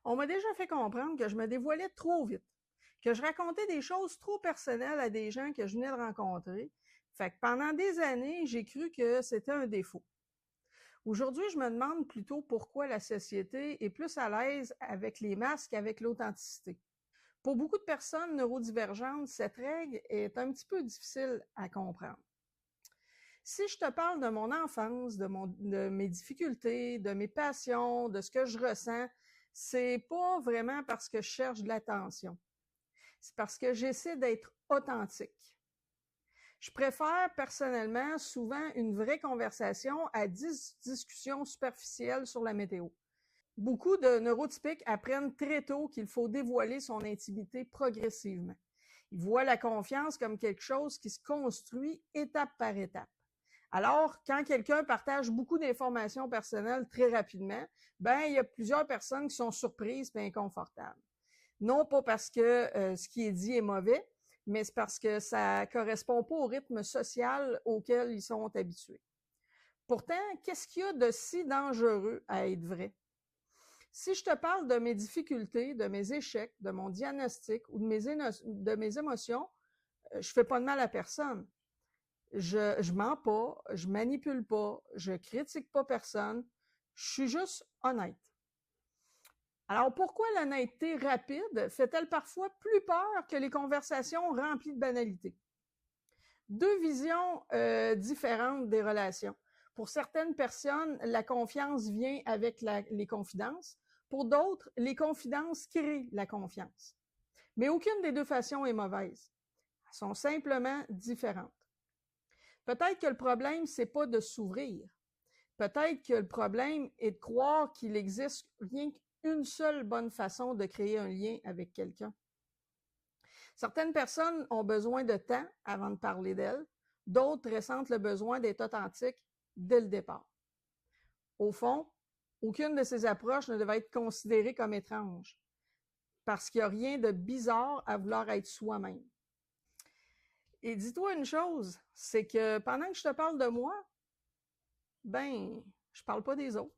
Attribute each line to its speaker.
Speaker 1: On m'a déjà fait comprendre que je me dévoilais trop vite, que je racontais des choses trop personnelles à des gens que je venais de rencontrer. Fait que pendant des années, j'ai cru que c'était un défaut. Aujourd'hui, je me demande plutôt pourquoi la société est plus à l'aise avec les masques qu'avec l'authenticité. Pour beaucoup de personnes neurodivergentes, cette règle est un petit peu difficile à comprendre. Si je te parle de mon enfance, de mes difficultés, de mes passions, de ce que je ressens, c'est pas vraiment parce que je cherche de l'attention. C'est parce que j'essaie d'être authentique. Je préfère personnellement souvent une vraie conversation à 10 discussions superficielles sur la météo. Beaucoup de neurotypiques apprennent très tôt qu'il faut dévoiler son intimité progressivement. Ils voient la confiance comme quelque chose qui se construit étape par étape. Alors, quand quelqu'un partage beaucoup d'informations personnelles très rapidement, il y a plusieurs personnes qui sont surprises et inconfortables. Non pas parce que ce qui est dit est mauvais, mais c'est parce que ça correspond pas au rythme social auquel ils sont habitués. Pourtant, qu'est-ce qu'il y a de si dangereux à être vrai? Si je te parle de mes difficultés, de mes échecs, de mon diagnostic ou de mes émotions, je fais pas de mal à personne. Je mens pas, je manipule pas, je critique pas personne, je suis juste honnête. Alors pourquoi l'honnêteté rapide fait-elle parfois plus peur que les conversations remplies de banalités? Deux visions différentes des relations. Pour certaines personnes, la confiance vient avec les confidences. Pour d'autres, les confidences créent la confiance. Mais aucune des deux façons est mauvaise. Elles sont simplement différentes. Peut-être que le problème, c'est pas de s'ouvrir. Peut-être que le problème est de croire qu'il existe rien qu'une seule bonne façon de créer un lien avec quelqu'un. Certaines personnes ont besoin de temps avant de parler d'elles. D'autres ressentent le besoin d'être authentiques dès le départ. Au fond, aucune de ces approches ne devait être considérée comme étrange, parce qu'il n'y a rien de bizarre à vouloir être soi-même. Et dis-toi une chose, c'est que pendant que je te parle de moi, je parle pas des autres.